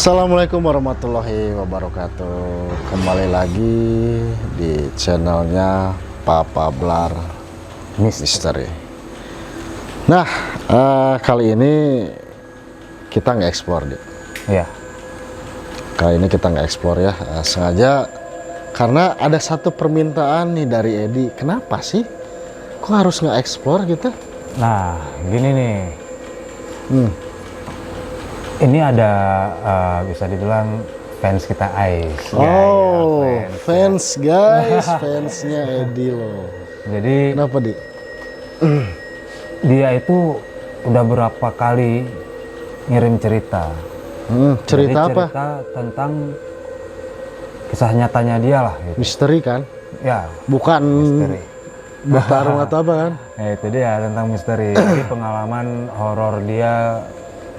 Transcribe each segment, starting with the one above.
Assalamualaikum warahmatullahi wabarakatuh. Kembali lagi di channelnya Papa Blar Misteri. Nah, kali ini kita nge-explore deh. Iya. Kali ini kita nge-explore ya, sengaja karena ada satu permintaan nih dari Edi. Kenapa sih? Kok harus nge-explore gitu? Nah, gini nih. Ini ada bisa dibilang fans kita Ais. Oh, ya, fans guys, fansnya Edi loh. Jadi Kenapa Di? dia itu udah berapa kali ngirim cerita. Cerita Jadi apa? cerita tentang kisah nyatanya dia lah. Gitu. Misteri kan? Ya, Bukan misteri. bertarung atau apa kan? Nah, itu dia tentang misteri. Jadi pengalaman horor dia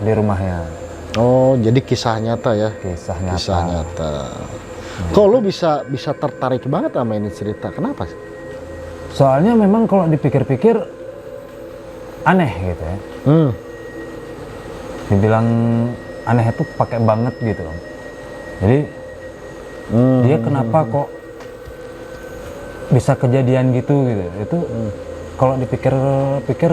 di rumahnya. Oh, jadi kisah nyata ya? Kisah nyata. Kisah nyata. Kok lu bisa tertarik banget sama ini cerita? Kenapa sih? Soalnya memang kalau dipikir-pikir aneh gitu ya. Dibilang aneh itu pakai banget gitu loh. Jadi dia kenapa kok bisa kejadian gitu. Itu kalau dipikir-pikir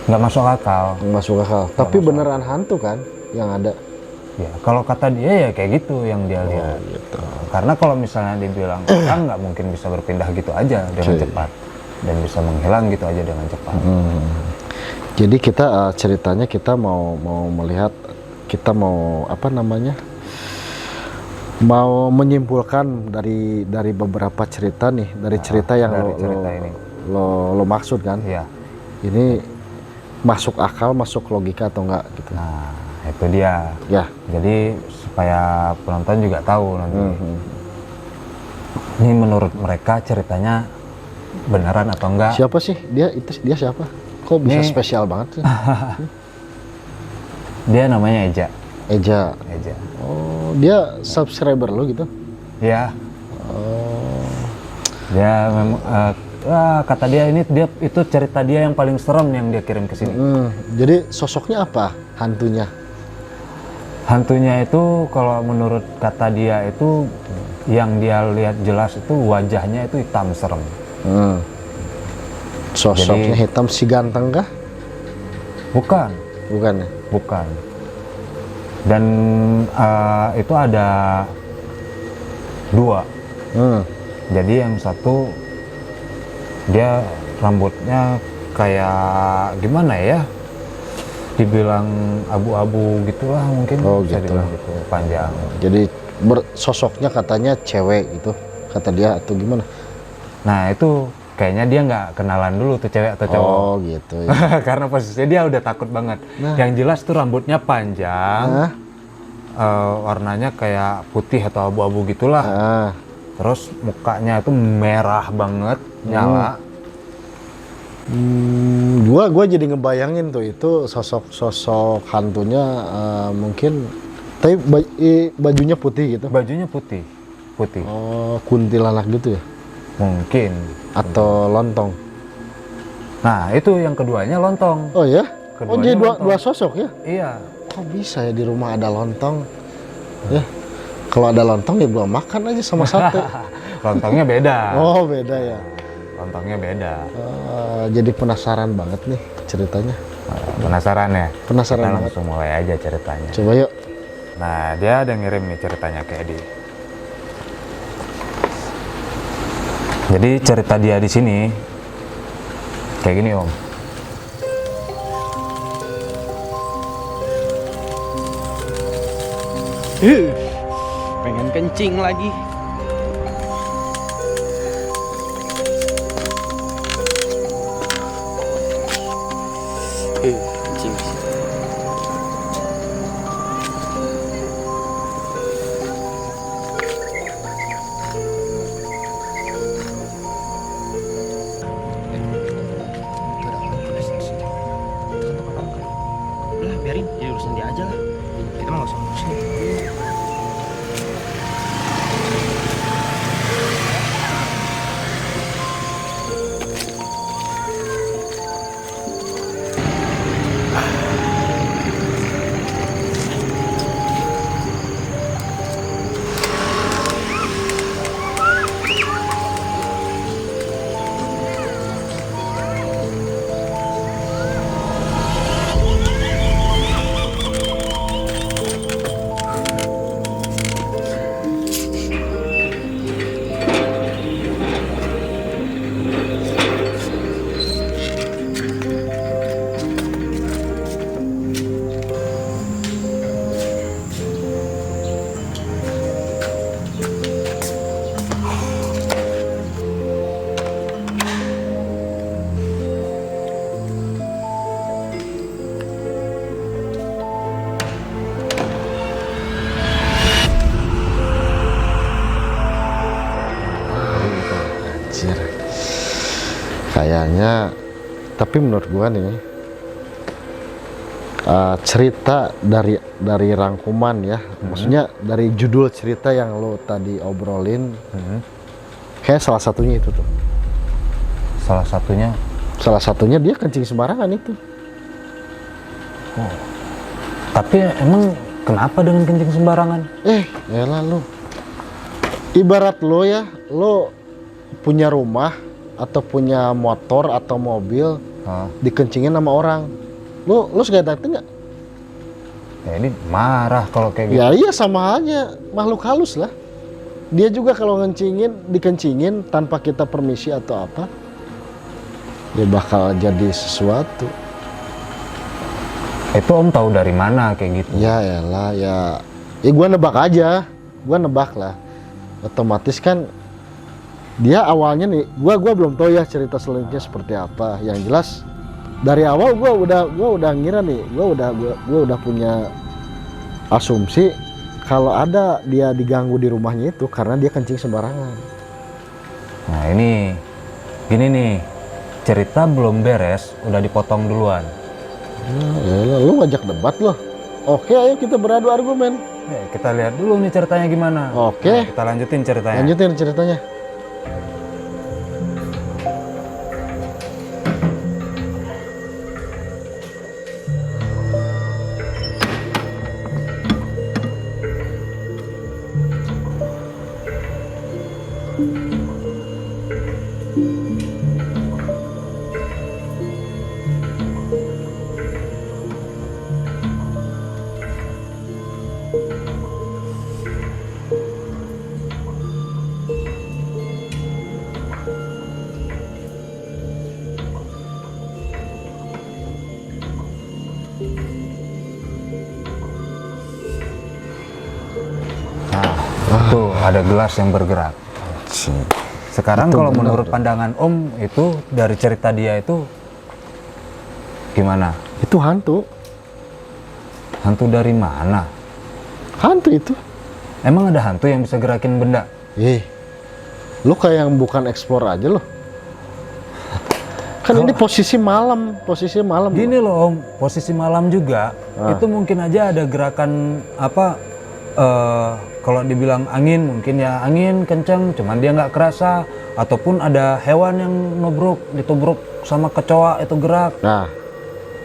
nggak masuk akal. Masuk akal. Tapi beneran hantu kan yang ada? Ya, kalau kata dia ya kayak gitu yang dia lihat. Gitu. Karena kalau misalnya dibilang orang nggak mungkin bisa berpindah gitu aja dengan cepat dan bisa menghilang gitu aja dengan cepat. Jadi kita ceritanya kita mau melihat, kita mau apa namanya? Mau menyimpulkan dari beberapa cerita nih, dari cerita yang lo maksud kan? Iya. Ini masuk akal, masuk logika atau enggak gitu. Nah, itu dia. Ya. Jadi supaya penonton juga tahu nanti. Ini menurut mereka ceritanya beneran atau enggak? Siapa sih? Dia siapa? Kok bisa spesial banget sih? Dia namanya Eja. Eja. Oh, dia subscriber lo gitu? Iya. Oh. Dia memang kata dia itu cerita dia yang paling serem yang dia kirim ke sini. Jadi sosoknya apa hantunya? Hantunya itu kalau menurut kata dia itu yang dia lihat jelas itu wajahnya itu hitam serem. Sosoknya hitam, si ganteng kah? Bukan ya? Bukan. Dan itu ada dua. Jadi yang satu dia rambutnya kayak gimana ya? Dibilang abu-abu gitulah mungkin. Oh, bisa gitu. dibilang gitu, panjang. Jadi sosoknya katanya cewek gitu, kata dia atau gimana? Nah itu kayaknya dia nggak kenalan dulu tuh cewek atau cowok. Oh gitu ya. Karena posisinya dia udah takut banget. Yang jelas tuh rambutnya panjang, warnanya kayak putih atau abu-abu gitulah. Terus mukanya itu merah banget, nyala. Gua jadi ngebayangin tuh itu sosok hantunya mungkin, tapi bajunya putih gitu. Bajunya putih. Oh, kuntilanak gitu ya? Mungkin. Atau lontong? Nah itu yang keduanya lontong. Oh ya? Keduanya Oh jadi dua lontong. sosok ya? Iya. Kok bisa ya di rumah ada lontong? Ya, kalau ada lontong ya gua makan aja sama sate. Lontongnya beda. Oh beda ya? Lontongnya beda. Jadi penasaran banget nih ceritanya. Penasaran ya? Penasaran Kita banget. langsung mulai aja ceritanya. Coba yuk. Nah dia ada ngirim nih ceritanya ke Edi. Jadi cerita dia di sini kayak gini Om. Pengen kencing lagi. Kencing. Udah biarin, jadi urusan dia aja lah. Kita mah nggak usah ngurusin. kayaknya, tapi menurut gua nih, cerita dari rangkuman ya, maksudnya dari judul cerita yang lo tadi obrolin, kayak salah satunya itu tuh. Salah satunya dia kencing sembarangan itu. Oh. Tapi emang kenapa dengan kencing sembarangan? Yalah lu. Ibarat lo ya, lo punya rumah atau punya motor atau mobil, dikencingin sama orang. Lo suka dateng nggak? Ya ini marah kalau kayak gitu. Ya iya, sama aja, makhluk halus lah. Dia juga kalau dikencingin tanpa kita permisi atau apa, dia bakal jadi sesuatu. Itu Om tahu dari mana kayak gitu? Ya elah, ya gua nebak aja. Gua nebak lah. Otomatis kan dia awalnya nih, gua belum tahu ya cerita selanjutnya seperti apa. Yang jelas dari awal gua udah ngira nih, gua udah punya asumsi kalau ada dia diganggu di rumahnya itu karena dia kencing sembarangan. Nah ini gini nih, cerita belum beres udah dipotong duluan. Ya, lu ngajak debat loh. Oke, ayo kita beradu argumen. Kita lihat dulu nih ceritanya gimana. Oke. Nah, kita lanjutin ceritanya. Lanjutin ceritanya. Tuh ada gelas yang bergerak. Sekarang kalau menurut pandangan Om itu dari cerita dia itu gimana? Itu hantu. Hantu dari mana? Hantu itu. Emang ada hantu yang bisa gerakin benda? Lu kayak yang bukan explore aja loh. Kan ini posisi malam. Gini loh Om, posisi malam juga itu mungkin aja ada gerakan apa? Kalau dibilang angin, mungkin ya angin kenceng, cuman dia nggak kerasa. Ataupun ada hewan yang ditubruk sama kecoa itu gerak. Nah,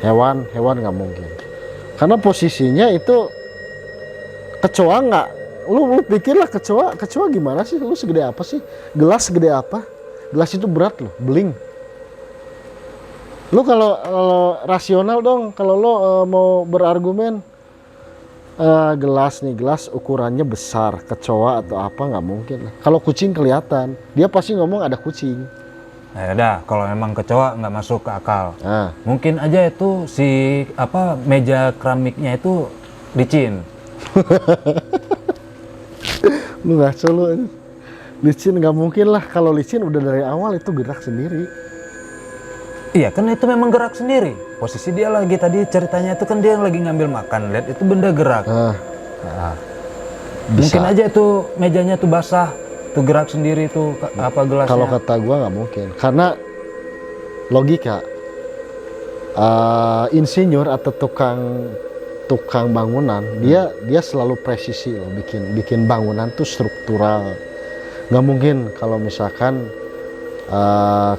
hewan nggak mungkin. Karena posisinya itu kecoa nggak. Lu pikirlah kecoa gimana sih? Lu segede apa sih? Gelas segede apa? Gelas itu berat loh, beling. Lu kalau rasional dong, kalau lu mau berargumen. Gelas ukurannya besar, kecoa atau apa nggak mungkin. Kalau kucing kelihatan, dia pasti ngomong ada kucing. Ya udah, kalau memang kecoa nggak masuk ke akal. Mungkin aja itu si meja keramiknya itu licin. Lu ngaco lu. Licin nggak mungkin lah, kalau licin udah dari awal itu gerak sendiri. Iya kan itu memang gerak sendiri. Posisi dia lagi tadi ceritanya itu kan dia lagi ngambil makan, lihat itu benda gerak. Mungkin aja itu mejanya tuh basah, tuh gerak sendiri tuh gelasnya. Kalau kata gua nggak mungkin, karena logika insinyur atau tukang bangunan dia selalu presisi loh, bikin bangunan tuh struktural. Nggak mungkin kalau misalkan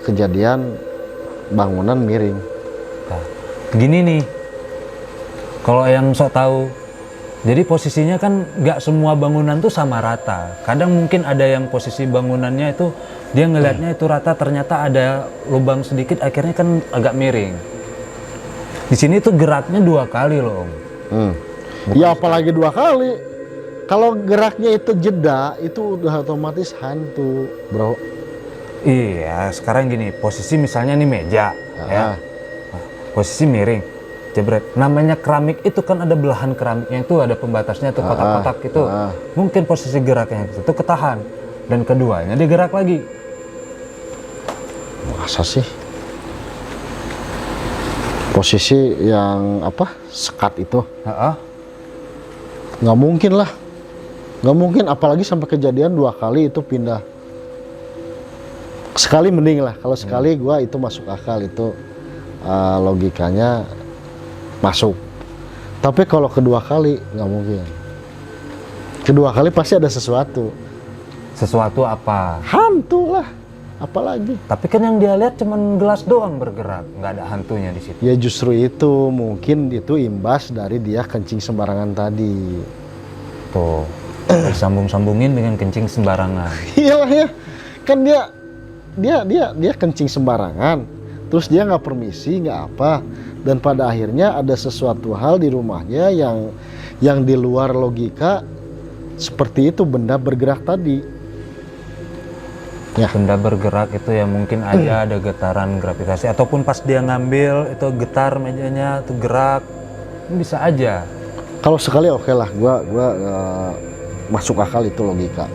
kejadian bangunan miring. Gini nih, kalau yang sok tahu, jadi posisinya kan nggak semua bangunan tuh sama rata. Kadang mungkin ada yang posisi bangunannya itu dia ngelihatnya itu rata, ternyata ada lubang sedikit, akhirnya kan agak miring. Di sini tuh geraknya 2 kali loh Om. Ya apalagi 2 kali. Kalau geraknya itu jeda, itu udah otomatis hantu, bro. Iya, sekarang gini, posisi misalnya nih meja, ya. Posisi miring, jebret. Namanya keramik itu kan ada belahan keramiknya itu ada pembatasnya tuh kotak-kotak itu. Mungkin posisi geraknya itu ketahan. Dan keduanya dia gerak lagi. Masa sih? Posisi yang sekat itu? Nggak mungkin lah. Nggak mungkin, apalagi sampai kejadian 2 kali itu pindah sekali mending lah. Kalau sekali gua itu masuk akal, itu logikanya masuk. Tapi kalau kedua kali nggak mungkin. Kedua kali pasti ada sesuatu. Sesuatu apa? Hantu lah, apalagi. Tapi kan yang dia lihat cuman gelas doang bergerak, nggak ada hantunya di situ. Ya justru itu, mungkin itu imbas dari dia kencing sembarangan tadi. Tuh, disambung-sambungin dengan kencing sembarangan. Iyalah ya, kan dia kencing sembarangan, terus dia nggak permisi, nggak apa, dan pada akhirnya ada sesuatu hal di rumahnya yang di luar logika, seperti itu, benda bergerak tadi. Ya. Benda bergerak itu ya mungkin aja ada getaran gravitasi, ataupun pas dia ngambil itu getar mejanya itu gerak, bisa aja. Kalau sekali oke lah, gua masuk akal itu logika.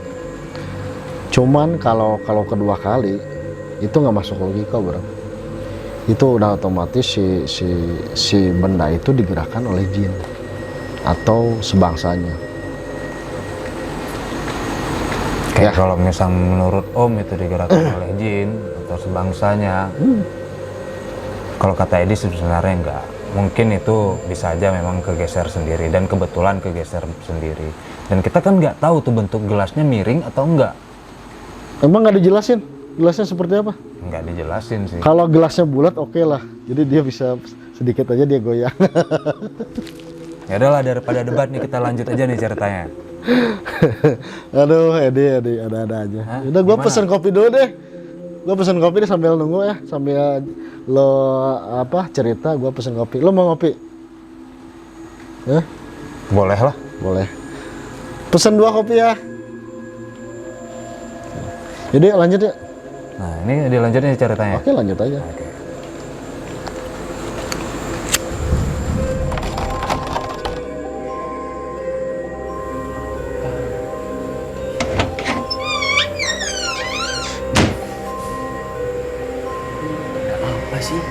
Cuman kalau kedua kali itu nggak masuk logika, bro. Itu udah otomatis si benda itu digerakkan oleh jin atau sebangsanya. Kayak kalau misal menurut Om itu digerakkan oleh jin atau sebangsanya. Kalau kata Edi sebenarnya enggak. Mungkin itu bisa aja memang kegeser sendiri, dan kebetulan kegeser sendiri. Dan kita kan nggak tahu tuh bentuk gelasnya miring atau enggak. Emang nggak dijelasin gelasnya seperti apa? Nggak dijelasin sih. Kalau gelasnya bulat oke lah, jadi dia bisa sedikit aja dia goyang. Ya udahlah, daripada debat nih kita lanjut aja nih ceritanya. Aduh, Edi ada aja. Hah? Udah, gua Gimana? pesen kopi dulu deh. Gua pesen kopi deh sambil nunggu ya, sambil lo cerita, gua pesen kopi. Lo mau ngopi? Boleh lah. Boleh. Pesen 2 kopi ya. Jadi lanjut ya. Nah, ini dilanjutin nih ceritanya. Oke, lanjut aja. Oke. Apa sih?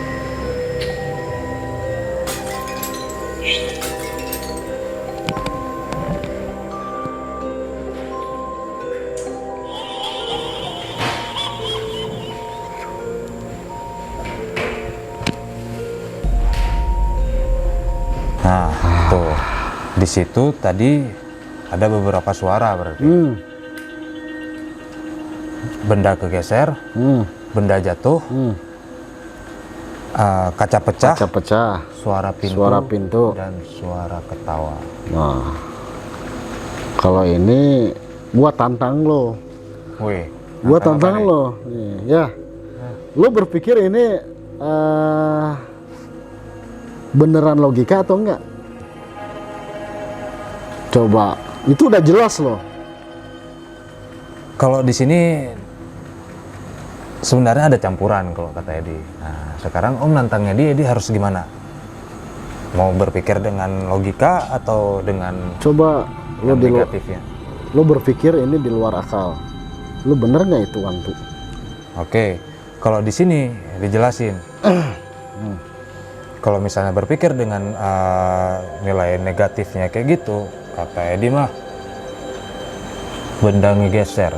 Nah, tuh. Di situ tadi ada beberapa suara berarti. Benda kegeser, benda jatuh, kaca pecah, Kaca pecah, suara pintu, dan suara ketawa. Nah, kalau ini gua tantang lo. Wih, Gua nantang apa tantang nih? lo. Nih, ya. Lo berpikir ini beneran logika atau enggak? Coba, itu udah jelas loh. Kalau di sini sebenarnya ada campuran kalau kata Edi. Nah, sekarang Om nantangnya Edi harus gimana? Mau berpikir dengan logika atau dengan Coba lo yang di negatifnya? lo berpikir ini di luar akal. Lo bener nggak itu hantu? Oke, kalau di sini dijelasin. Kalau misalnya berpikir dengan nilai negatifnya kayak gitu, kata Edi mah benda ngegeser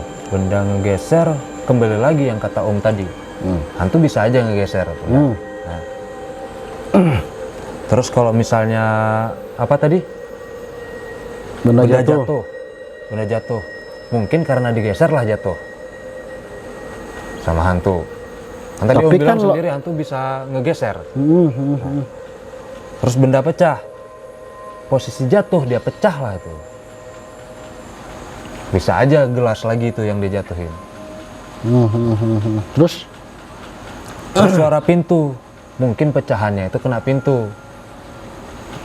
kembali lagi yang kata Om tadi. Hantu bisa aja ngegeser. Nah. Terus kalau misalnya apa tadi? Benda jatuh. Benda jatuh. Mungkin karena digeser lah jatuh sama hantu. Kan tadi Tapi Om bilang kan sendiri hantu bisa ngegeser. Terus benda pecah. Posisi jatuh dia pecah lah itu. Bisa aja gelas lagi itu yang dijatuhin. Terus Terus suara pintu. Mungkin pecahannya itu kena pintu.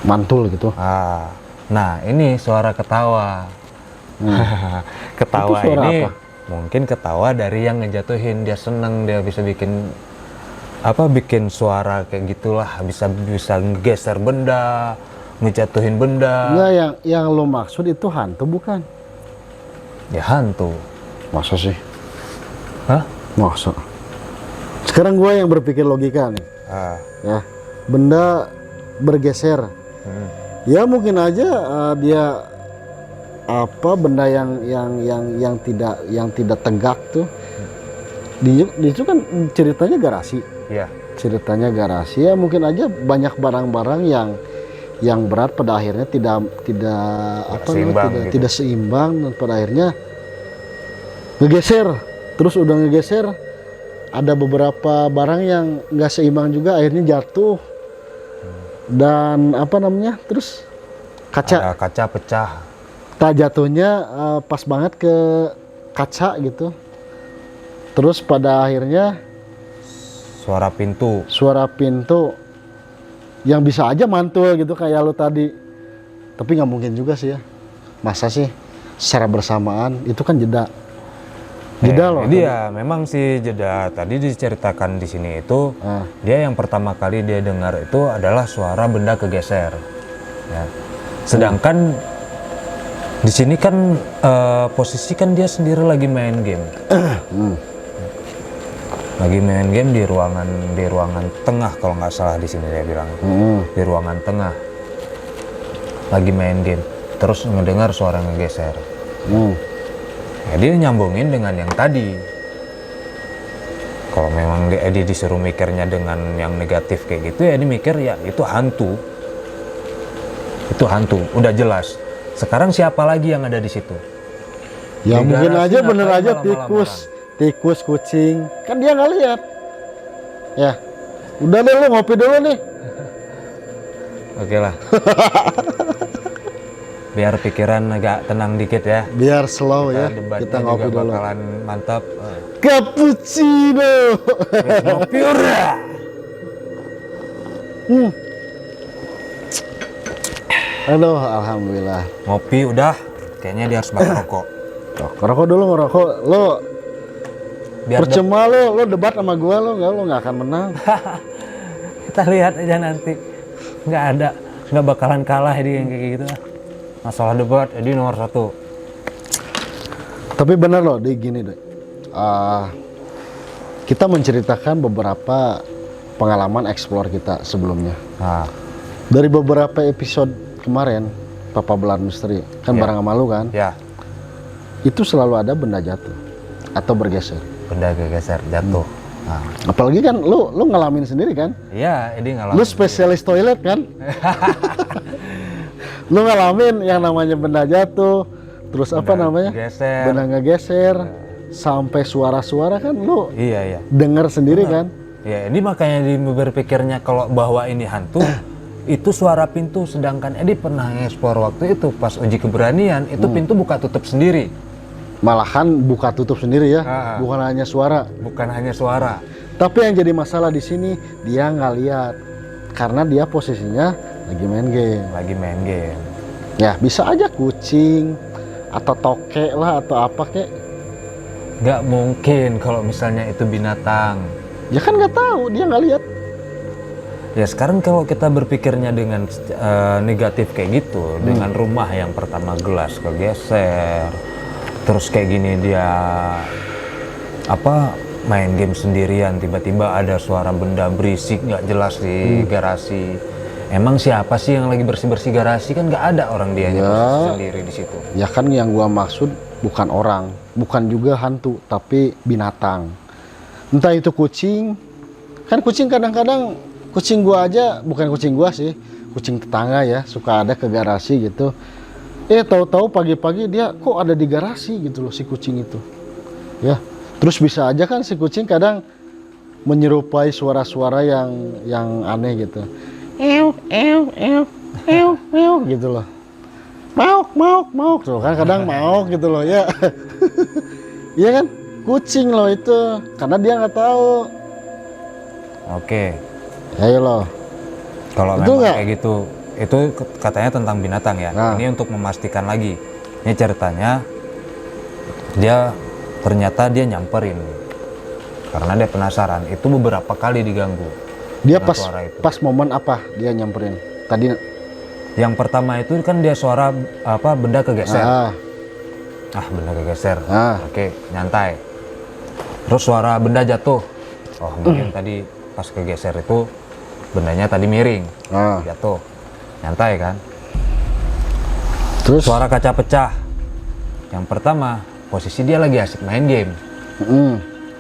mantul gitu. Nah ini suara ketawa. Ketawa Itu suara ini apa? mungkin ketawa dari yang ngejatuhin. Dia seneng, dia bisa bikin suara kayak gitulah, bisa ngegeser benda, ngejatuhin benda. Enggak, yang lo maksud itu hantu bukan? Ya hantu. Masa sih? Hah? Masa? Sekarang gue yang berpikir logika nih. Ya, benda bergeser. Ya mungkin aja dia benda yang tidak tegak tuh Di itu kan ceritanya garasi. Iya. Ceritanya garasi ya, mungkin aja banyak barang-barang yang berat pada akhirnya tidak seimbang gitu. tidak seimbang dan pada akhirnya ngegeser. Terus udah ngegeser, ada beberapa barang yang nggak seimbang juga akhirnya jatuh. Dan terus Ada kaca pecah. tak jatuhnya pas banget ke kaca gitu. Terus pada akhirnya suara pintu yang bisa aja mantul gitu kayak lo tadi, tapi nggak mungkin juga sih ya, masa sih secara bersamaan, itu kan jeda loh. Jadi ya memang sih jeda tadi diceritakan di sini itu dia yang pertama kali dia dengar itu adalah suara benda kegeser ya. Sedangkan di sini kan posisi kan dia sendiri lagi main game. Lagi main game di ruangan tengah kalau nggak salah di sini dia bilang. Di ruangan tengah. Lagi main game. Terus ngedengar suara ngegeser. Ya, dia nyambungin dengan yang tadi. Kalau memang Edi disuruh mikirnya dengan yang negatif kayak gitu ya, dia mikir ya itu hantu. Itu hantu, udah jelas. Sekarang siapa lagi yang ada di situ? Ya Di mungkin garasi aja bener ngapain aja malam-malaman? tikus, kucing, kan dia nggak lihat. Ya, udah deh lu ngopi dulu nih. Oke lah. Biar pikiran agak tenang dikit ya. Biar slow ya. Debatnya Kita ngopi juga dulu. bakalan mantap. Cappuccino. Ngopi udah. Aduh, alhamdulillah. Ngopi udah. Kayaknya dia harus bakar rokok. Ngerokok dulu, ngerokok. Lo Biar percuma lo debat sama gua, lo nggak akan menang. kita lihat aja nanti. Nggak bakalan kalah Edi yang kayak gitu. Masalah debat Edi nomor 1. Tapi benar loh, di gini deh. Kita menceritakan beberapa pengalaman explore kita sebelumnya. Nah, Dari beberapa episode kemarin, Papa Belar Misteri, kan Ya. bareng sama lu kan, ya itu selalu ada benda jatuh atau bergeser. benda kegeser jatuh. Nah, Apalagi kan lu ngalamin sendiri kan, iya Edi ngalamin. lu spesialis toilet kan, lu ngalamin yang namanya benda jatuh, terus Geser. benda ngegeser, sampai suara-suara kan lu Iya. denger sendiri kan. Ya, ini makanya Edi berpikirnya kalau bahwa ini hantu itu suara pintu, sedangkan Edi pernah ngeksplor waktu itu pas uji keberanian itu pintu buka tutup sendiri, Malahan buka tutup sendiri ya, bukan hanya suara. bukan hanya suara. Tapi yang jadi masalah di sini dia nggak lihat karena dia posisinya lagi main game. Lagi main game. Ya bisa aja kucing atau tokek lah atau apa kek. Nggak mungkin kalau misalnya itu binatang. Ya kan nggak tahu, dia nggak lihat. Ya sekarang kalau kita berpikirnya dengan negatif kayak gitu, dengan rumah yang pertama gelas kegeser, terus kayak gini dia main game sendirian, tiba-tiba ada suara benda berisik nggak jelas di garasi. Emang siapa sih yang lagi bersih-bersih garasi? Kan nggak ada orang, dia bersih sendiri di situ. Ya kan yang gua maksud bukan orang, bukan juga hantu, tapi binatang. Entah itu kucing, kan kucing kadang-kadang kucing gua aja, bukan kucing gua sih, kucing tetangga ya, suka ada ke garasi gitu. Tahu-tahu pagi-pagi dia kok ada di garasi gitu loh si kucing itu. Ya, terus bisa aja kan si kucing kadang menyerupai suara-suara yang aneh gitu. Ew gitu loh. Mauk tuh kan kadang mauk gitu loh ya. Iya kan? Kucing loh itu, karena dia nggak tahu. Oke. Ayo loh. Kalau Betul memang nggak? kayak gitu, itu katanya tentang binatang ya. Nah. Ini untuk memastikan lagi. Ini ceritanya dia ternyata dia nyamperin karena dia penasaran. Itu beberapa kali diganggu. Dia dengan pas suara itu. pas momen apa dia nyamperin? Tadi Yang pertama itu kan dia suara benda kegeser. Benda kegeser. Oke, nyantai. Terus suara benda jatuh. Oh, mungkin tadi pas kegeser itu bendanya tadi miring, jatuh. Nyantai kan? terus Suara kaca pecah. Yang pertama, posisi dia lagi asik main game.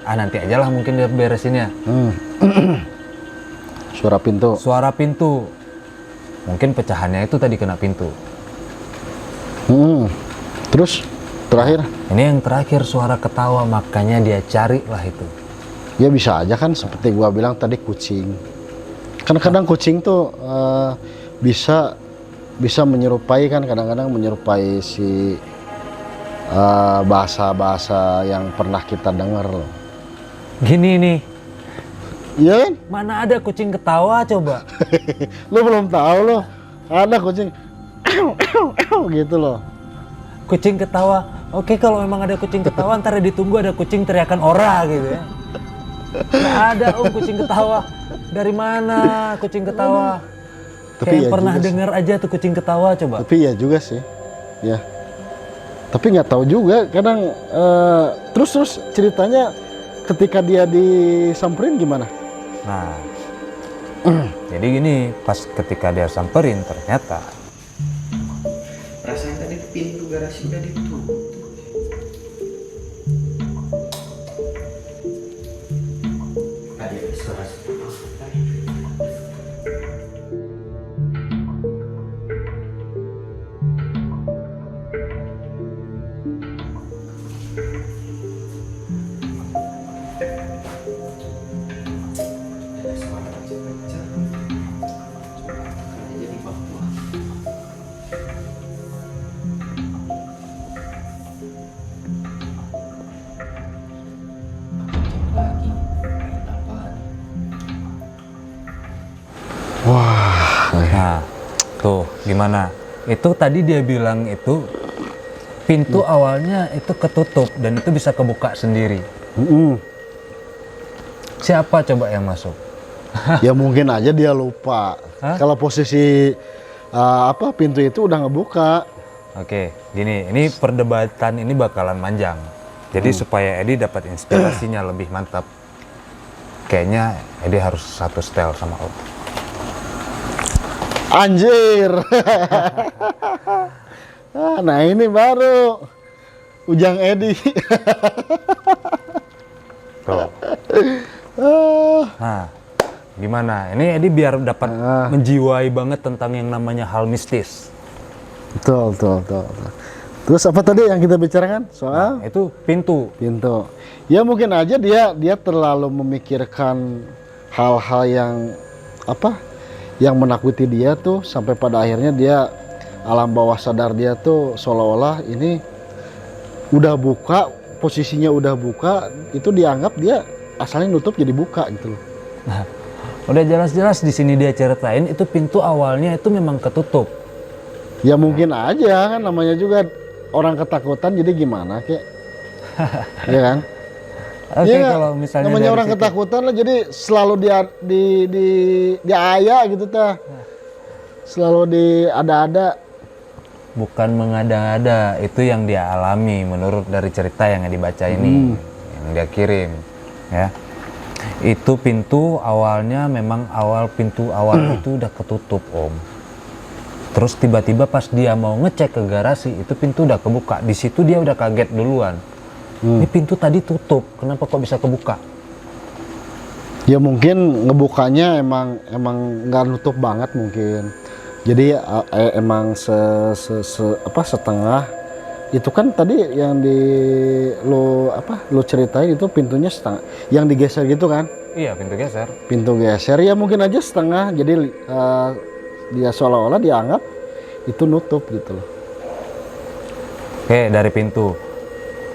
nanti aja lah mungkin dia beresinnya. Suara pintu. Suara pintu. Mungkin pecahannya itu tadi kena pintu. Terus terakhir? Ini yang terakhir suara ketawa, makanya dia cari lah itu. Ya bisa aja kan seperti gua bilang tadi kucing. Kan kadang kucing tuh bisa menyerupai kan, kadang-kadang menyerupai si bahasa-bahasa yang pernah kita dengar loh. Gini nih. Iya kan? Mana ada kucing ketawa coba? Lo belum tahu loh. Ada kucing gitu loh. Kucing ketawa. Oke, kalau memang ada kucing ketawa, ntar ditunggu ada kucing teriakan ora gitu ya. Nggak ada kucing ketawa. Dari mana kucing ketawa? Tapi Kayak ya pernah juga dengar aja tuh kucing ketawa coba. Tapi ya juga sih. Ya. Tapi nggak tahu juga kadang terus ceritanya ketika dia disamperin gimana? Nah, jadi gini, pas ketika dia samperin ternyata Perasaan tadi pintu garasi udah ditutup. Ada suara. Nah, tuh gimana? Itu tadi dia bilang itu pintu awalnya itu ketutup dan itu bisa kebuka sendiri. Siapa coba yang masuk? Ya mungkin aja dia lupa. Kalau posisi pintu itu udah ngebuka. Oke, gini, ini perdebatan ini bakalan panjang. Jadi supaya Edi dapat inspirasinya lebih mantap, kayaknya Edi harus satu style sama Om. Anjir. Nah ini baru Ujang Edi. Tuh. Nah, gimana? Ini Edi biar dapat menjiwai banget tentang yang namanya hal mistis. Betul. Terus apa tadi yang kita bicarakan soal? Nah, itu pintu. Pintu. Ya mungkin aja dia terlalu memikirkan hal-hal yang yang menakuti dia tuh sampai pada akhirnya dia alam bawah sadar dia tuh seolah-olah ini udah buka, posisinya udah buka, itu dianggap dia asalnya nutup jadi buka gitu loh. Nah, udah jelas-jelas di sini dia ceritain itu pintu awalnya itu memang ketutup. Ya mungkin aja kan namanya juga orang ketakutan jadi gimana kek. Iya kan? Oke, ya, kalau misalnya namanya orang situ, ketakutan lah jadi selalu di aya gitu tah. Selalu di ada-ada. bukan mengada-ada, itu yang dia alami menurut dari cerita yang dibaca ini, yang dia kirim, ya. Itu pintu awalnya memang pintu awal itu udah ketutup, Om. Terus tiba-tiba pas dia mau ngecek ke garasi, itu pintu udah kebuka. Di situ dia udah kaget duluan. Ini pintu tadi tutup, kenapa kok bisa kebuka? Ya mungkin ngebukanya emang nggak nutup banget mungkin. Jadi emang setengah. Itu kan tadi yang lo ceritain itu pintunya setengah, yang digeser gitu kan? Iya, pintu geser. Pintu geser ya mungkin aja setengah. Jadi dia seolah-olah dianggap itu nutup gitu loh. Oke, dari pintu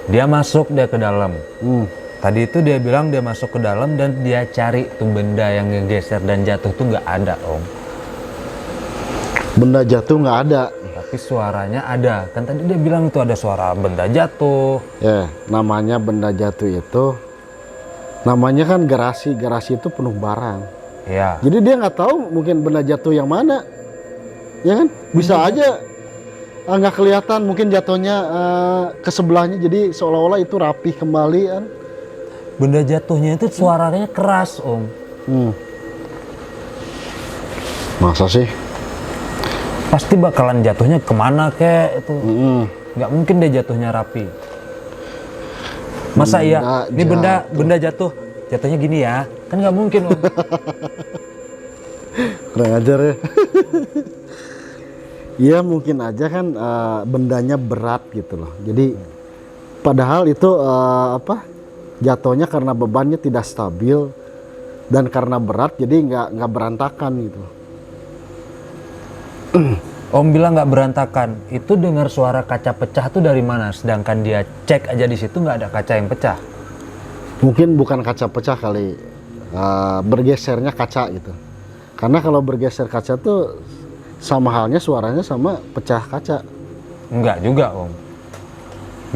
dia masuk dia ke dalam. Tadi itu dia bilang dia masuk ke dalam dan dia cari tuh benda yang ngegeser dan jatuh tuh nggak ada, Om. Benda jatuh nggak ada. Tapi suaranya ada. Kan tadi dia bilang itu ada suara benda jatuh. Ya, namanya benda jatuh itu, namanya kan garasi. Garasi itu penuh barang. Iya. Jadi dia nggak tahu mungkin benda jatuh yang mana, ya kan? Bisa aja nggak kelihatan, mungkin jatuhnya ke sebelahnya, jadi seolah-olah itu rapi kembali kan. Benda jatuhnya itu suaranya keras, Om. Masa sih? Pasti bakalan jatuhnya kemana kek itu. Nggak mungkin dia jatuhnya rapi. Masa iya? Benda Ini benda jatuhnya gini ya? Kan nggak mungkin Om. Kurang ajar ya. Iya mungkin aja kan bendanya berat gitu loh. Jadi padahal itu jatuhnya karena bebannya tidak stabil dan karena berat jadi nggak berantakan gitu. Om bilang nggak berantakan. Itu dengar suara kaca pecah tuh dari mana? Sedangkan dia cek aja di situ nggak ada kaca yang pecah. Mungkin bukan kaca pecah kali, bergesernya kaca gitu. Karena kalau bergeser kaca tuh sama halnya suaranya sama pecah kaca. Enggak juga Om.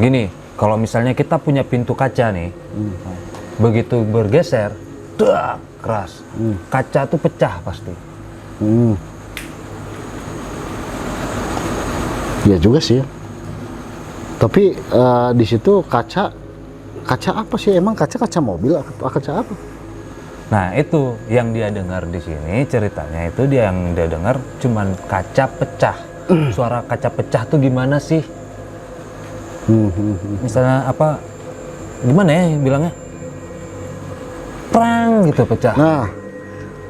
Gini, kalau misalnya kita punya pintu kaca nih, begitu bergeser, dak, keras, kaca tuh pecah pasti. Ya juga sih. Tapi di situ kaca apa sih? Emang kaca mobil atau kaca apa? Nah itu yang dia dengar di sini ceritanya itu yang dia dengar cuman kaca pecah. Suara kaca pecah tuh gimana sih? Misalnya apa? Gimana ya bilangnya? Prang gitu pecah. Nah,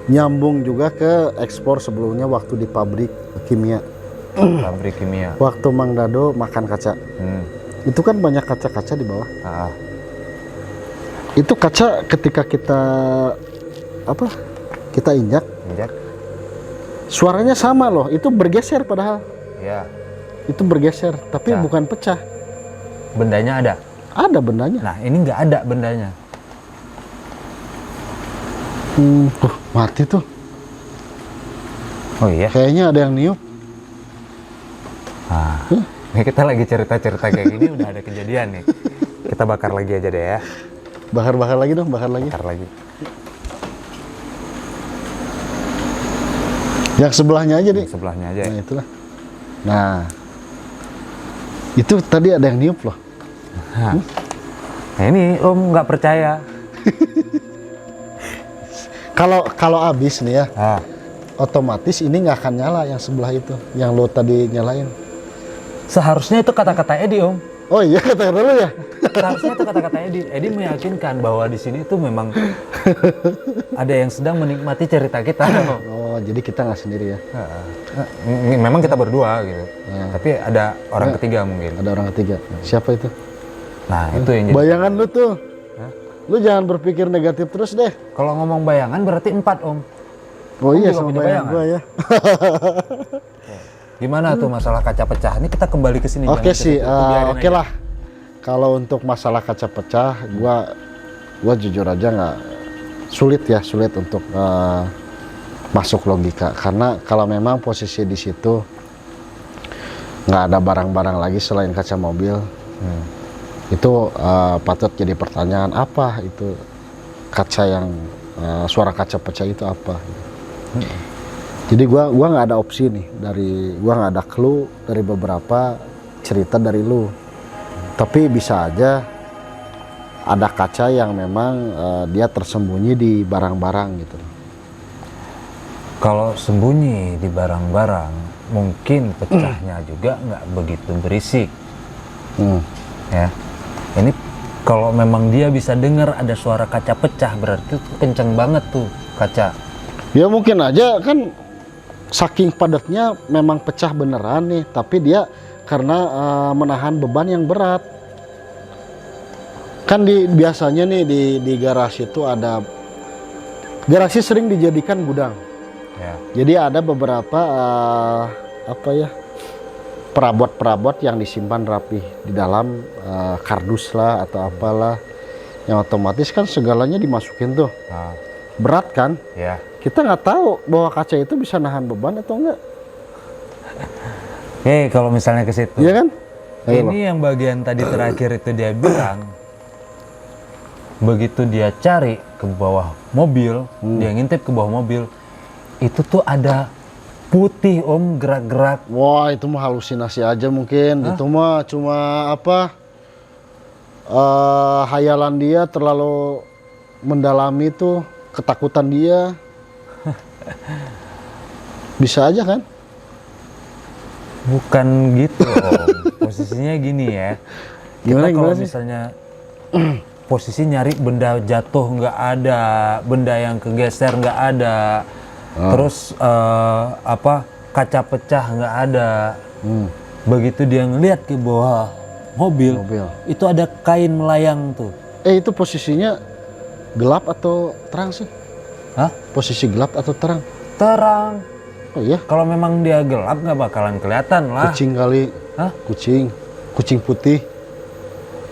nyambung juga ke ekspor sebelumnya waktu di pabrik kimia. Pabrik kimia. Waktu Mang Dado makan kaca, itu kan banyak kaca-kaca di bawah. Itu kaca ketika kita injak, suaranya sama loh. Itu bergeser padahal. Ya. Itu bergeser, tapi bukan pecah. Bendanya ada. Ada bendanya. Nah ini nggak ada bendanya. Mati tuh. Oh iya. Kayaknya ada yang niup. Ini kita lagi cerita-cerita kayak gini udah ada kejadian nih. Kita bakar lagi aja deh ya. Bakar lagi dong, bakar lagi. Yang sebelahnya aja deh. Sebelahnya aja. Nah itulah. Nah, itu tadi ada yang niup loh. Nah ini Om nggak percaya. Kalau habis nih ya, otomatis ini nggak akan nyala yang sebelah itu, yang lo tadi nyalain. Seharusnya itu kata-kata Edi Om. Oh iya, kata lu ya. Seharusnya itu kata-kata Edi. Edi meyakinkan bahwa di sini tuh memang ada yang sedang menikmati cerita kita. Oh, jadi kita nggak sendiri ya? Memang kita berdua gitu. Tapi ada orang ketiga mungkin. Ada orang ketiga. Siapa itu? Nah itu yang jadi. Bayangan lu tuh. Lu jangan berpikir negatif terus deh. Kalau ngomong bayangan berarti 4 Om. Oh iya, juga sama punya bayangan bayangan. gua ya. Gimana tuh masalah kaca pecah? Ini kita kembali ke sini. Oke sih, oke lah. Kalau untuk masalah kaca pecah, gua jujur aja nggak sulit untuk masuk logika. Karena kalau memang posisi di situ nggak ada barang-barang lagi selain kaca mobil, itu patut jadi pertanyaan, apa itu kaca yang suara kaca pecah itu apa? Jadi gua nggak ada opsi nih, gua nggak ada clue dari beberapa cerita dari lu, tapi bisa aja ada kaca yang memang dia tersembunyi di barang-barang gitu. Kalau sembunyi di barang-barang mungkin pecahnya juga nggak begitu berisik. Ya ini kalau memang dia bisa dengar ada suara kaca pecah berarti tuh kenceng banget tuh kaca. Ya mungkin aja kan saking padatnya memang pecah beneran nih, tapi dia karena menahan beban yang berat. Kan biasanya nih di garasi itu ada, garasi sering dijadikan gudang. Ya. Jadi ada beberapa perabot-perabot yang disimpan rapi di dalam kardus lah atau apalah, yang otomatis kan segalanya dimasukin tuh. Berat kan? Ya. Kita nggak tahu bahwa kaca itu bisa nahan beban atau enggak. Kalau misalnya ke situ. Iya kan? Ini yang bagian tadi terakhir itu dia bilang, begitu dia cari ke bawah mobil, dia ngintip ke bawah mobil, itu tuh ada putih Om gerak-gerak. Wah itu mah halusinasi aja mungkin. Itu mah cuma hayalan dia terlalu mendalami tuh, ketakutan dia. Bisa aja kan? Bukan gitu Om. Posisinya gini ya. Kita kalau misalnya posisi nyari benda jatuh nggak ada, benda yang kegeser nggak ada, terus kaca pecah nggak ada. Begitu dia ngeliat ke bawah mobil, itu ada kain melayang tuh. Itu posisinya gelap atau terang sih? Hah? Posisi gelap atau terang? Terang. Oh iya? Kalau memang dia gelap nggak bakalan kelihatan lah. Kucing kali. Hah? Kucing putih.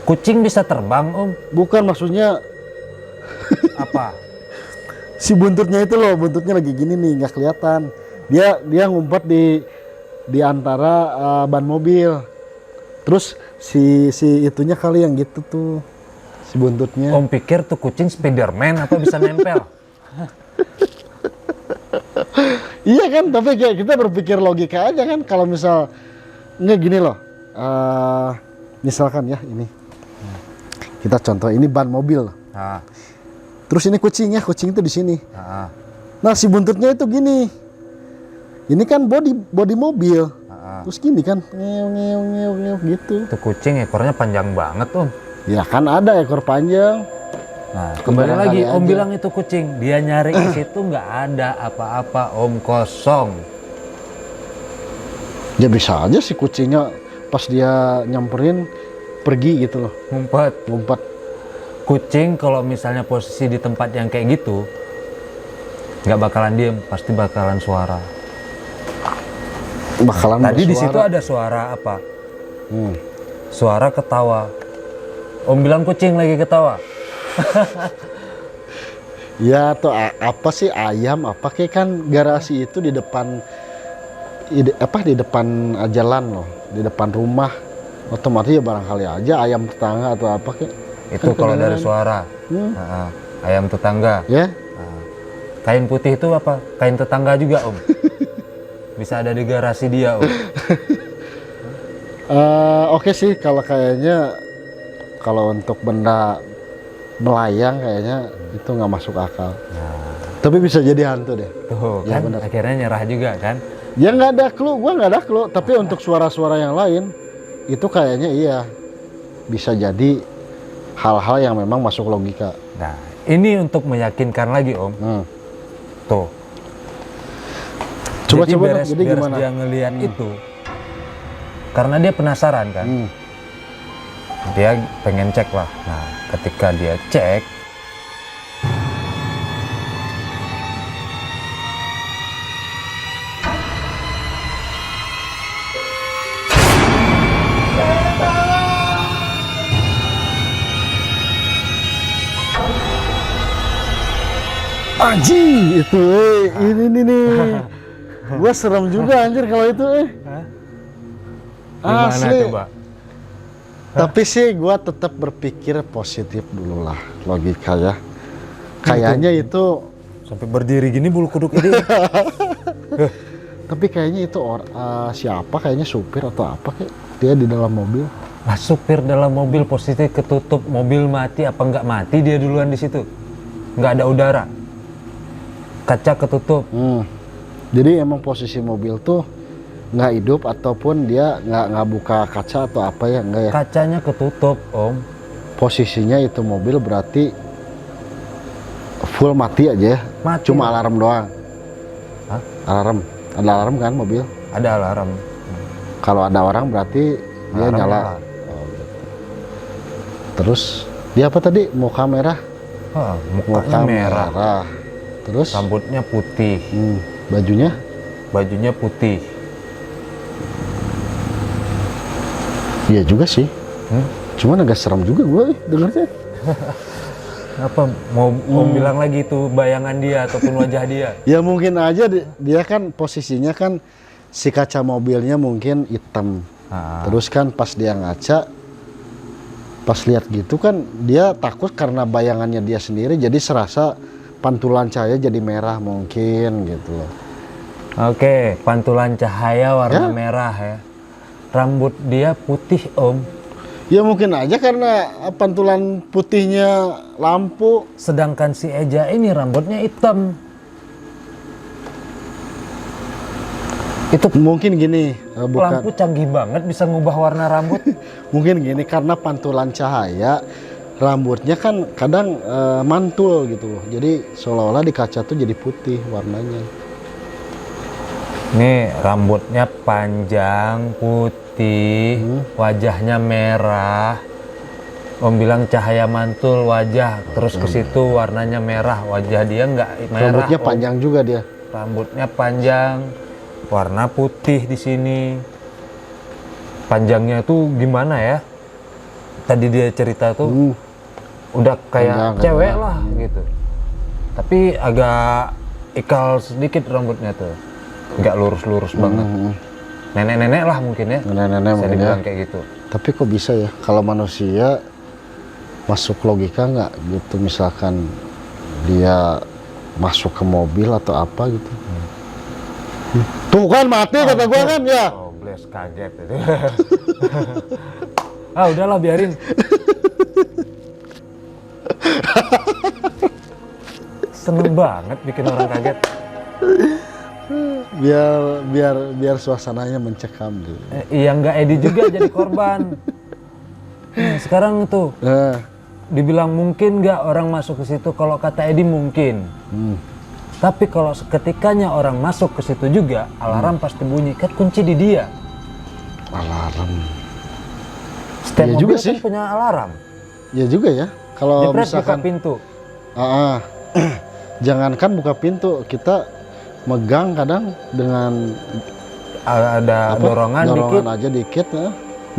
Kucing bisa terbang, Om? Bukan, maksudnya Apa? si buntutnya itu loh, buntutnya lagi gini nih, nggak kelihatan. Dia ngumpet di antara ban mobil. Terus si itunya kali yang gitu tuh, si buntutnya. Om pikir tuh kucing Spiderman atau bisa nempel? Iya kan, tapi kayak kita berpikir logika aja kan. Kalau misal nggak gini loh, misalkan ya ini, kita contoh ini ban mobil. Nah, Terus ini kucingnya, kucing itu di sini. nah, Nah si buntutnya itu gini. Ini kan body mobil. Terus gini kan, ngew gitu. itu kucing ekornya panjang banget, Om. Ya kan ada ekor panjang. Nah, kembali Barangkali lagi Om aja. bilang itu kucing. Dia nyari ke situ nggak ada apa-apa, Om, kosong. Ya bisa aja si kucingnya pas dia nyamperin pergi gitu loh, ngumpet. Kucing kalau misalnya posisi di tempat yang kayak gitu, nggak bakalan diem, pasti bakalan suara. Bakalan Tadi di bersuara. situ ada suara apa? Hmm. Suara ketawa. Om bilang kucing lagi ketawa. Ya atau apa sih, ayam apa kayak kan garasi itu di depan di depan jalan loh, di depan rumah. Otomatis ya barangkali aja ayam tetangga atau apa kayak. Itu Kan kalau kedengeran. dari suara. Nah, ayam tetangga. Ya, Nah, kain putih itu apa? Kain tetangga juga, Om. Bisa ada di garasi dia, Om. oke sih kalau kayaknya kalau untuk benda melayang kayaknya itu nggak masuk akal. Tapi bisa jadi hantu deh. Tuh, Ya, kan benar. akhirnya nyerah juga kan? Ya nggak ada clue, gua nggak ada clue. Tapi untuk suara-suara yang lain itu kayaknya iya bisa jadi hal-hal yang memang masuk logika. Nah, ini untuk meyakinkan lagi, Om. Tuh. Coba Jadi dong, beres, jadi beres gimana? dia ngelihat itu, karena dia penasaran kan, dia pengen cek lah. Nah, ketika dia cek, Anjing itu, ini nih. Gua serem juga anjir kalau itu, gimana Asli. coba? Tapi sih gua tetap berpikir positif dulu lah, logika ya. Kayaknya itu, Sampai berdiri gini bulu kuduk ini. tapi kayaknya itu siapa? Kayaknya supir atau apa kayak dia di dalam mobil. Lah, supir dalam mobil posisi ketutup, mobil mati apa nggak mati dia duluan di situ? Nggak ada udara, kaca ketutup. Jadi emang posisi mobil tuh nggak hidup ataupun dia nggak buka kaca atau apa ya, enggak ya? Kacanya ketutup, Om. Posisinya itu mobil berarti full mati aja ya? Mati. Cuma alarm doang. Hah? Alarm, ada alarm kan mobil? Ada alarm. Kalau ada orang berarti dia Alarm nyala. nyala. Oh, gitu. Terus dia apa tadi? Muka merah. Mukanya merah. Terus Rambutnya putih, bajunya bajunya putih. iya juga sih. Cuman agak serem juga gue dengarnya. Apa mau bilang lagi itu bayangan dia ataupun wajah dia? Ya mungkin aja dia kan posisinya kan si kaca mobilnya mungkin hitam. Terus kan pas dia ngaca, pas lihat gitu kan dia takut karena bayangannya dia sendiri, jadi serasa pantulan cahaya jadi merah mungkin gitu loh. Oke, pantulan cahaya warna Ya. merah ya. Rambut dia putih, Om. Ya mungkin aja karena pantulan putihnya lampu. Sedangkan si Eja ini rambutnya hitam. Itu Mungkin gini, lampu canggih banget bisa ngubah warna rambut. mungkin gini karena pantulan cahaya rambutnya kan kadang mantul gitu loh. Jadi seolah-olah di kaca tuh jadi putih warnanya. Ini rambutnya panjang, putih, wajahnya merah. Om bilang cahaya mantul wajah, terus ke situ warnanya merah, wajah dia nggak merah. Rambutnya panjang juga dia. Rambutnya panjang, warna putih di sini. Panjangnya tuh gimana ya? Tadi dia cerita tuh udah kayak panjang, cewek kayak lah gitu. Tapi agak ikal sedikit rambutnya tuh, nggak lurus-lurus banget. Nenek-nenek lah mungkin ya. Nenek-nenek Bisa mungkin dibilang ya. kayak gitu. Tapi kok bisa ya kalau manusia masuk logika nggak gitu, misalkan dia masuk ke mobil atau apa gitu. Tuh kan mati kata gua kan ya. Oh, bless, kaget itu. Ah, udahlah biarin. Seneng banget bikin orang kaget. Biar suasananya mencekam gitu. Iya, nggak Edi juga jadi korban. Sekarang tuh dibilang mungkin nggak orang masuk ke situ, kalau kata Edi mungkin. Tapi kalau seketikanya orang masuk ke situ juga, alarm pasti bunyi. Kan kunci di dia. Alarm. Setiap Iya mobil juga kan sih. punya alarm. Ya juga ya. Kalau Jepret buka misalkan pintu. jangankan buka pintu, kita megang kadang dengan Ada dorongan dikit. aja dikit ya.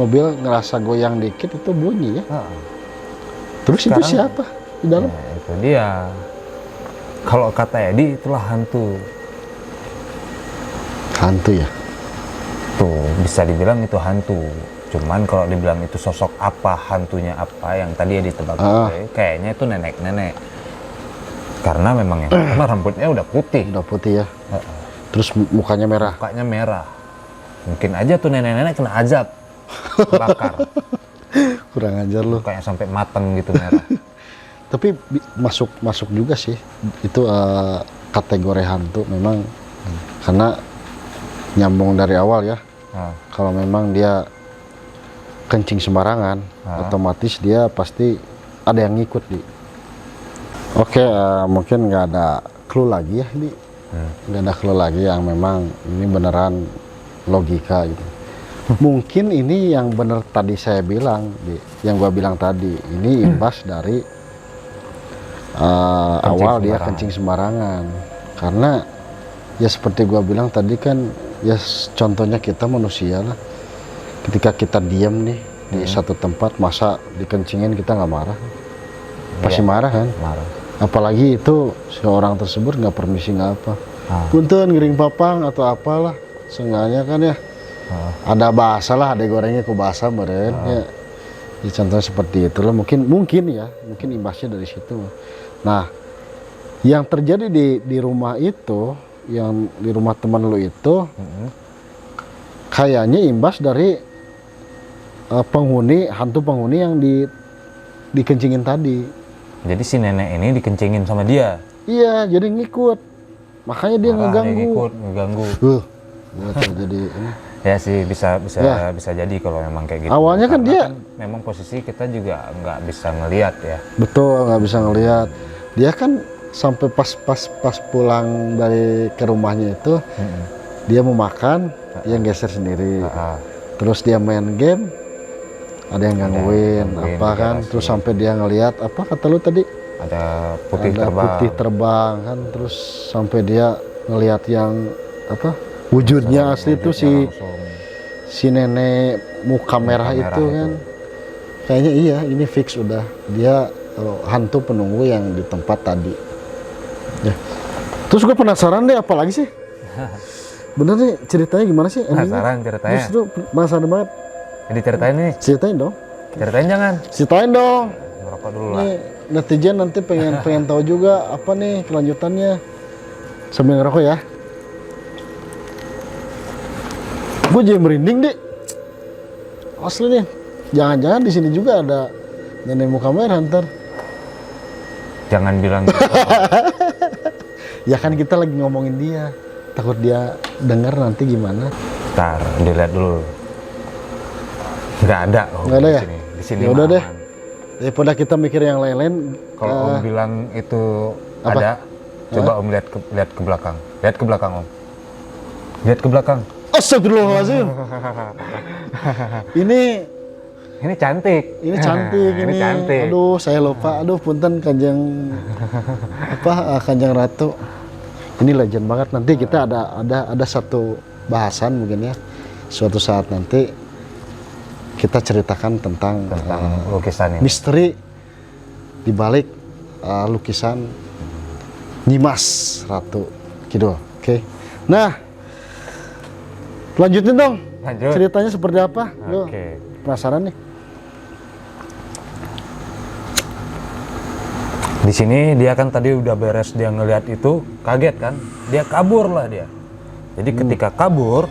Mobil ngerasa goyang dikit itu bunyi ya. Heeh. Terus itu Sekarang- siapa di dalam? Nah, itu dia. Kalau kata Edi itulah hantu. Hantu ya. Tuh, bisa dibilang itu hantu. Cuman kalau dibilang itu sosok apa, hantunya apa, yang tadi Edi tebak, kayaknya itu nenek-nenek. Karena memang yang pertama rambutnya udah putih. Udah putih ya. Terus mukanya merah. Mukanya merah. Mungkin aja tuh nenek-nenek kena azab. Bakar. Kurang ajar lu. Kayak sampai mateng gitu merah. Tapi masuk juga sih. Itu kategori hantu memang. Karena nyambung dari awal ya. Kalau memang dia kencing sembarangan, otomatis dia pasti ada yang ngikut di. Oke, mungkin nggak ada clue lagi ya ini. Nggak ada clue lagi yang memang ini beneran logika gitu. Mungkin ini yang bener tadi saya bilang, yang gua bilang tadi, ini imbas dari awal dia kencing sembarangan. Karena ya seperti gua bilang tadi kan, ya contohnya kita manusia lah. Ketika kita diam nih di satu tempat, masa dikencingin kita nggak marah? Pasti marah kan? Marah. Apalagi itu seorang tersebut nggak permisi nggak apa. Punten giring papang atau apalah, seenggaknya kan ya. Ada bahasa lah, ada gorengnya ke bahasa meren ya. Ya contohnya seperti itu lah, mungkin imbasnya dari situ. Nah, yang terjadi di rumah itu, yang di rumah teman lu itu, kayaknya imbas dari hantu penghuni yang dikencingin tadi. Jadi si nenek ini dikencingin sama dia. Iya, jadi ngikut. Makanya dia ngeganggu. Ngeganggu. Jadi ini. Ya sih, bisa jadi kalau memang kayak gitu. Awalnya kan Karena dia memang posisi kita juga nggak bisa ngelihat ya. betul nggak bisa ngelihat. Dia kan sampai pas pulang dari ke rumahnya itu, dia mau makan, dia geser sendiri. Terus dia main game, ada yang gangguin apa kan. Terus sampai dia ngelihat apa kata lu tadi? Ada putih Ada terbang. putih terbang kan. Terus sampai dia ngelihat yang apa? Wujudnya asli itu si nenek muka merah itu kan. Kayaknya iya, ini fix udah. Dia hantu penunggu yang di tempat tadi. Ya. Terus gue penasaran deh, apa lagi sih? Bener nih ceritanya gimana sih? Penasaran ceritanya. Justru penasaran banget. Jadi ceritain nih. Ceritain dong. Ceritain jangan. Ceritain dong. Ngerokok dulu lah. Nih netizen nanti pengen tahu juga apa nih kelanjutannya. Sambil ngerokok ya. Gue jadi merinding deh. Asli nih. Jangan-jangan di sini juga ada nenek muka merah ntar. Jangan bilang gitu. Ya kan kita lagi ngomongin dia. Takut dia denger nanti gimana. Ntar dilihat dulu. Nggak ada. Nggak ada di ya? sini. Di sini Ya udah deh. aman. Daripada kita mikir yang lain-lain. Kalau Om bilang itu apa? ada, coba Om lihat ke belakang. Lihat ke belakang Om. Lihat ke belakang. Astagfirullahaladzim. Ini cantik. Ini cantik Ini cantik. Aduh, saya lupa. Aduh, punten Kanjeng Kanjeng Ratu. Ini legend banget. Nanti kita ada satu bahasan mungkin ya. Suatu saat nanti kita ceritakan tentang lukisan ini. Misteri di balik lukisan Nyimas Ratu Kidul. Oke. Nah, lanjutin dong. Lanjut. Ceritanya seperti apa? Lu Oke. penasaran nih. Di sini dia kan tadi udah beres dia ngelihat itu, kaget kan? Dia kabur lah dia. Jadi ketika kabur,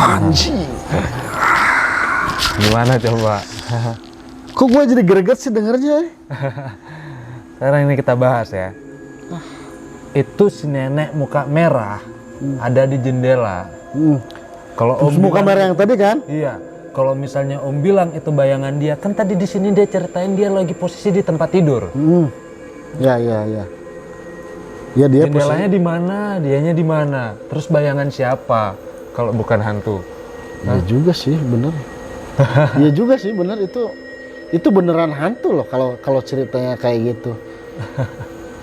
Anjing. gimana coba? Kok gue jadi greget sih dengernya? Sekarang ini kita bahas ya. Itu si nenek muka merah ada di jendela. Kalau Om Muka bilang- merah yang tadi kan? Iya. Kalau misalnya Om bilang itu bayangan dia, kan tadi di sini dia ceritain dia lagi posisi di tempat tidur. Ya. Ya dia Jendelanya di mana, dianya di mana, terus bayangan siapa? Kalau bukan hantu. Iya juga sih, bener. Iya juga sih, bener itu beneran hantu loh kalau ceritanya kayak gitu.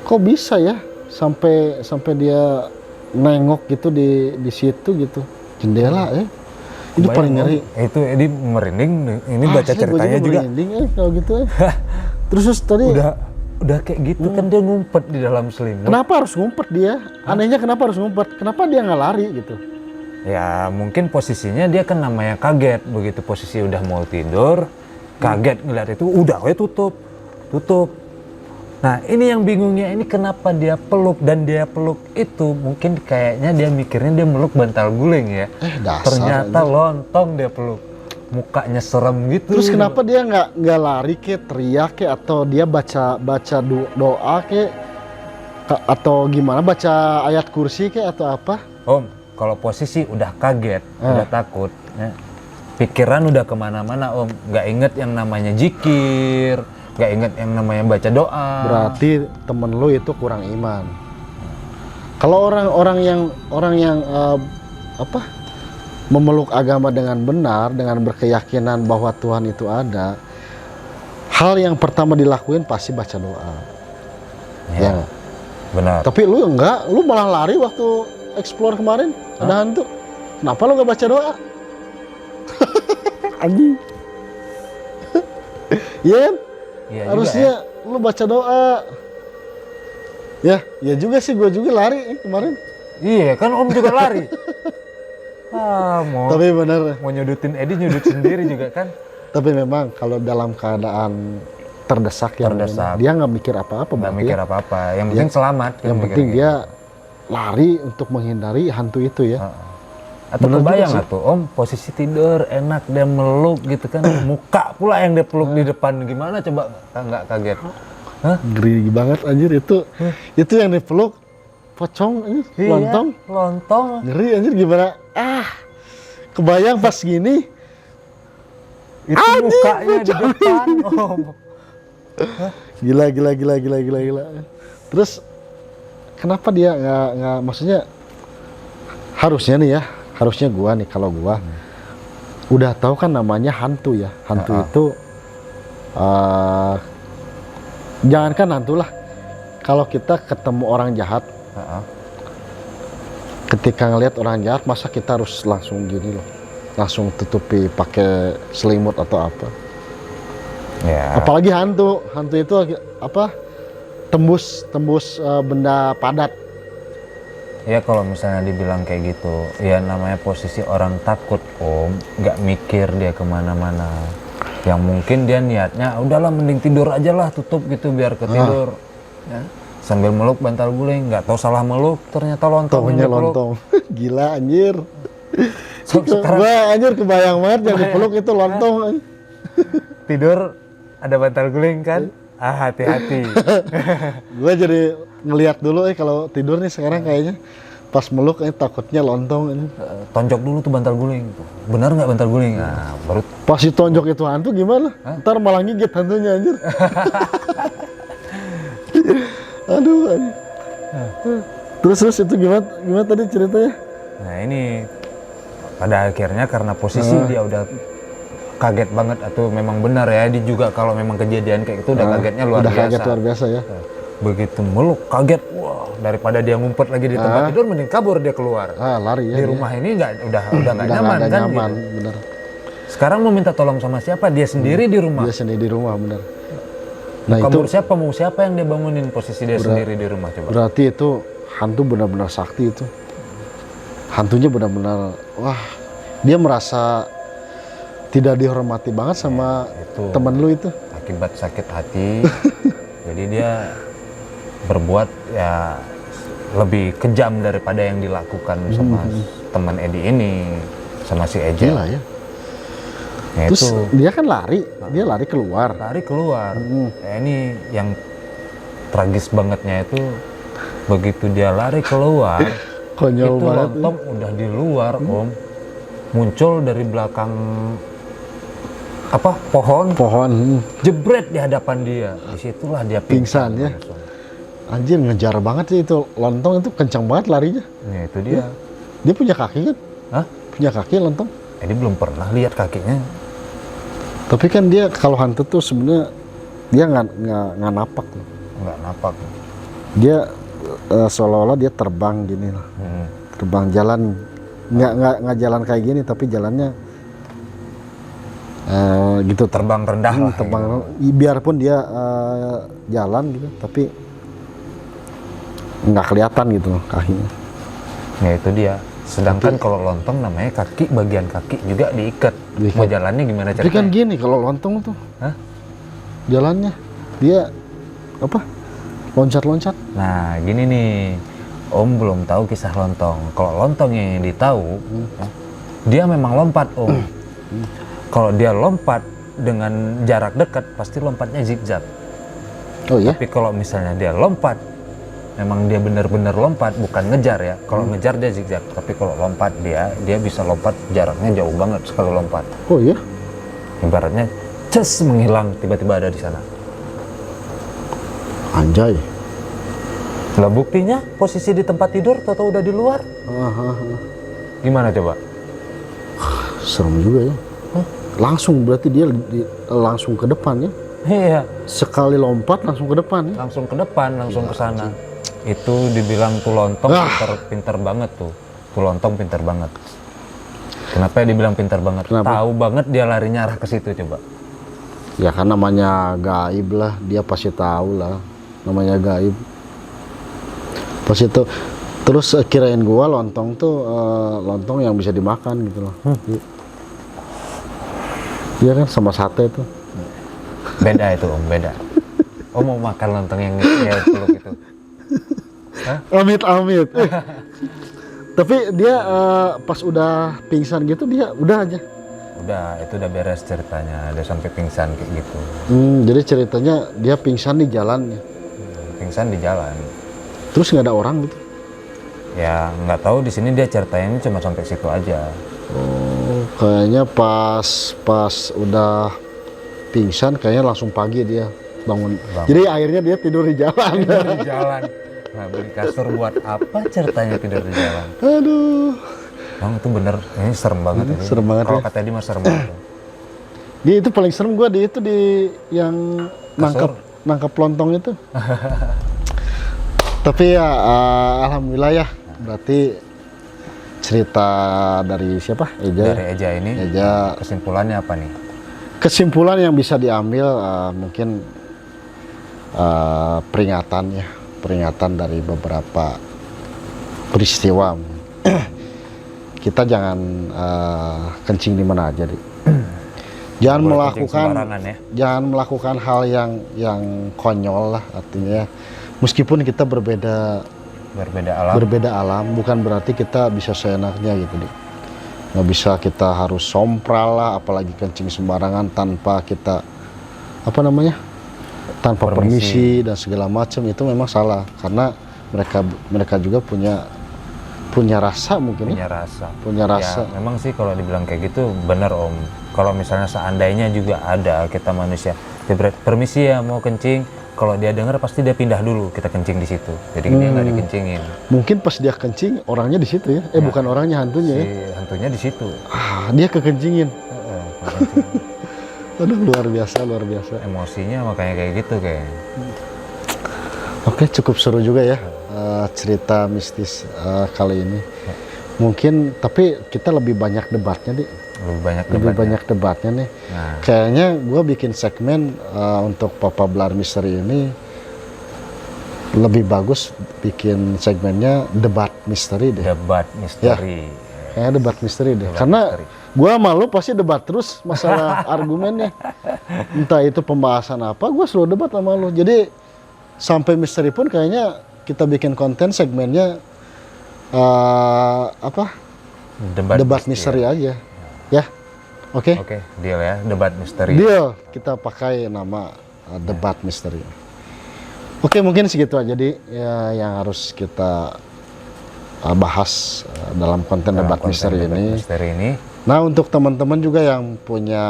Kok bisa ya sampai dia nengok gitu di situ gitu jendela ya? Itu paling ngeri. Itu Edi merinding. Ini baca Asli, gua ceritanya juga. merinding, kalau gitu ya. Terus tadi Udah kayak gitu kan dia ngumpet di dalam selimut. kenapa harus ngumpet dia? Anehnya kenapa harus ngumpet? Kenapa dia nggak lari gitu? Ya mungkin posisinya dia kan namanya kaget, begitu posisi udah mau tidur, kaget ngeliat itu udah tutup. Nah ini yang bingungnya, ini kenapa dia peluk, dan dia peluk itu mungkin kayaknya dia mikirnya dia meluk bantal guling ya. Dasar Ternyata aja. lontong dia peluk, mukanya serem gitu. Terus kenapa dia nggak lari ke teriak ke, atau dia baca doa ke, atau gimana, baca ayat kursi ke atau apa? Om, kalau posisi udah kaget, udah takut, ya, pikiran udah kemana-mana Om, nggak inget yang namanya zikir, nggak inget yang namanya baca doa. Berarti temen lu itu kurang iman. Kalau orang yang memeluk agama dengan benar, dengan berkeyakinan bahwa Tuhan itu ada, hal yang pertama dilakuin pasti baca doa. Ya, benar. Tapi lu enggak, lu malah lari waktu explore kemarin, ada hantu. Kenapa lu nggak baca doa? Anjing. Iya kan? Iya Harusnya juga lu baca doa. Ya juga sih, gue juga lari kemarin. Iya kan Om juga lari. Mau Tapi bener, nyudutin Edi nyudut sendiri juga kan. tapi memang kalau dalam keadaan terdesak ya, dia nggak mikir apa-apa. Nggak Bang, mikir ya. apa-apa, yang penting selamat. Yang penting dia lari untuk menghindari hantu itu ya. Atau Bener juga kebayang sih. nggak tuh Om, posisi tidur enak dia meluk gitu kan, muka pula yang dia peluk di depan, gimana coba nggak kaget? Hah? Ngeri banget anjir itu yang dipeluk pocong anjir, Iya, lontong. lontong. Ngeri anjir, gimana? Kebayang pas gini. Itu mukanya di depan Om. Gila. Terus kenapa dia nggak maksudnya harusnya nih ya, harusnya gua nih, kalau gua udah tahu kan namanya hantu ya. Hantu itu jangankan hantu lah. Kalau kita ketemu orang jahat, ketika ngelihat orang jahat, masa kita harus langsung gini loh, langsung tutupi pakai selimut atau apa? Ya. Apalagi hantu itu apa? Tembus benda padat. Ya kalau misalnya dibilang kayak gitu, ya namanya posisi orang takut Om, nggak mikir dia kemana-mana. Yang mungkin dia niatnya, udahlah mending tidur aja lah, tutup gitu biar ketidur. Ya. Sambil meluk bantal guling, nggak tahu salah meluk, ternyata lontong. Taunya lontong. Gila anjir. Sekarang Gua anjir kebayang banget yang dipeluk itu lontong. tidur ada bantal guling kan? Hati-hati. Gue jadi ngelihat dulu kalau tidur nih sekarang kayaknya pas meluk takutnya lontong. Tonjok dulu tuh bantal guling. Benar nggak bantal guling? Nah, baru Pas ditonjok itu hantu gimana? Ntar malah gigit hantunya anjir. Aduh. Terus itu gimana tadi ceritanya? Nah ini pada akhirnya karena posisi dia udah kaget banget atau memang benar ya, dia juga kalau memang kejadian kayak itu udah kagetnya luar udah biasa. Kaget luar biasa ya. Begitu meluk kaget, wah daripada dia ngumpet lagi di tempat tidur mending kabur dia keluar. Lari ya. Di rumah ini udah nggak nyaman nggak kan nyaman, gitu. bener. Sekarang mau minta tolong sama siapa? Dia sendiri di rumah. Dia sendiri di rumah bener. Nah Kabur itu mau siapa yang dia bangunin posisi dia sendiri di rumah coba. berarti itu hantu benar-benar sakti itu. Hantunya benar-benar wah, dia merasa tidak dihormati banget sama itu temen lu itu. akibat sakit hati. Jadi dia berbuat ya lebih kejam daripada yang dilakukan sama teman Edi ini, sama si Eja. Gila ya. Ya Terus itu dia kan dia lari keluar. lari keluar. Ya, ini yang tragis bangetnya itu begitu dia lari keluar, Konyol itu banget. lontong udah di luar Om, muncul dari belakang pohon, jebret di hadapan dia. Disitulah dia Pingsan ya. langsung. Anjir ngejar banget sih itu lontong itu kencang banget larinya. Ya itu dia. Dia punya kaki kan? Hah? Punya kaki lontong. Jadi belum pernah lihat kakinya. Tapi kan dia kalau hantu tuh sebenarnya dia nggak napak loh. Nggak napak. Dia seolah-olah dia terbang gini lah. Terbang jalan nggak jalan kayak gini tapi jalannya gitu Terbang rendah lah. terbang biarpun dia jalan gitu tapi nggak kelihatan gitu loh kakinya. Ya itu dia. Sedangkan kalau lontong namanya kaki, bagian kaki juga diikat. Mau jalannya gimana Tapi kan caranya? gini kalau lontong tuh Hah? jalannya dia apa loncat-loncat. Nah gini nih, Om belum tahu kisah lontong. Kalau lontong yang ditahu, dia memang lompat Om. Kalau dia lompat dengan jarak dekat, pasti lompatnya zigzag. Oh iya. Tapi kalau misalnya dia lompat, memang dia benar-benar lompat, bukan ngejar ya. Kalau ngejar dia zigzag, tapi kalau lompat dia bisa lompat jaraknya jauh banget sekali lompat. Oh iya. Ibaratnya ces menghilang tiba-tiba ada di sana. Anjay. Lah buktinya posisi di tempat tidur atau udah di luar? Gimana coba? Serem juga ya. Langsung berarti dia langsung ke depan ya. Iya, Sekali lompat langsung ke depan ya. langsung ke depan, langsung ke sana. Itu dibilang tuh lontong pinter banget tuh. Tuh lontong pinter banget. Kenapa ya dibilang pinter banget? Kenapa? Tahu banget dia larinya arah ke situ coba. Ya kan namanya gaib lah, dia pasti tahu lah. Namanya gaib. Pas itu terus kirain gua lontong tuh lontong yang bisa dimakan gitu loh. Iya kan sama sate tuh. Beda itu Om, beda. Om mau makan lontong yang kayak peluk itu. Hah? Amit. Tapi dia pas udah pingsan gitu dia udah aja. Udah, itu udah beres ceritanya. Dia sampai pingsan kayak gitu. Jadi ceritanya dia pingsan di jalannya. Pingsan di jalan. Terus nggak ada orang gitu. Ya nggak tahu di sini dia ceritanya cuma sampai situ aja. Oh, kayaknya pas udah pingsan kayaknya langsung pagi dia bangun. Jadi akhirnya dia tidur di jalan. Tidur di jalan. Nah beli kasur buat apa ceritanya tidur di jalan? Aduh. Bang itu bener, ini serem banget ini. Serem banget Kalau ya. kata Edi mah serem banget. Dia itu paling serem gua di itu di yang nangkap lontong itu. Tapi ya alhamdulillah ya. Berarti cerita dari siapa? Eja. Dari Eja ini, Eja. kesimpulannya apa nih? Kesimpulan yang bisa diambil mungkin peringatan dari beberapa peristiwa. Kita jangan kencing di mana aja, Dik. Jangan Boleh melakukan ya? jangan melakukan hal yang konyol lah, artinya meskipun kita berbeda alam bukan berarti kita bisa seenaknya gitu, Dik. Nggak bisa kita harus sompral lah, apalagi kencing sembarangan tanpa kita tanpa permisi dan segala macam. Itu memang salah karena mereka juga punya rasa mungkin. Punya rasa. Ya, memang sih kalau dibilang kayak gitu bener Om. Kalau misalnya seandainya juga ada kita manusia, permisi ya mau kencing, kalau dia dengar pasti dia pindah dulu, kita kencing di situ. Jadi dia nggak dikencingin. Mungkin pas dia kencing orangnya di situ ya. Bukan orangnya, hantunya ya. Hantunya di situ. Dia kekencingin. Aduh, luar biasa. Emosinya makanya kayak gitu kayaknya. Oke, cukup seru juga ya cerita mistis kali ini. Mungkin tapi kita lebih banyak debatnya, Dik. Lebih banyak debatnya nih. Nah. Kayaknya gue bikin segmen untuk Papa Blar Misteri ini lebih bagus bikin segmennya debat misteri deh. Debat misteri. Ya, kayaknya debat misteri deh. Karena gue malu pasti debat terus masalah argumennya. Entah itu pembahasan apa, gue selalu debat sama lo. Jadi sampai misteri pun kayaknya kita bikin konten segmennya debat misteri aja. Ya, oke. Oke, deal ya, debat misteri. Deal, kita pakai nama debat misteri. Oke, mungkin segitu aja ya yang harus kita bahas dalam konten debat misteri ini. Nah, untuk teman-teman juga yang punya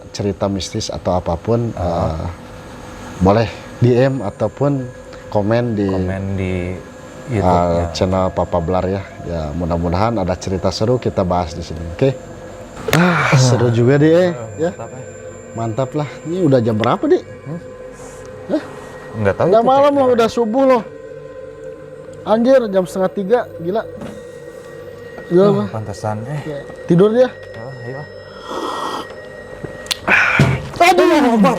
cerita mistis atau apapun, boleh DM ataupun komen di YouTube channel Papa Blar ya. Ya, mudah-mudahan ada cerita seru kita bahas di sini. Oke. Seru juga deh ya. Mantap lah. Ini udah jam berapa, Dik? Nggak tahu. Udah malam loh, udah subuh loh. Anjir, jam 2:30, gila. Gila. Pantesan. Tidur dia. Ayo. Aduh, kenapa?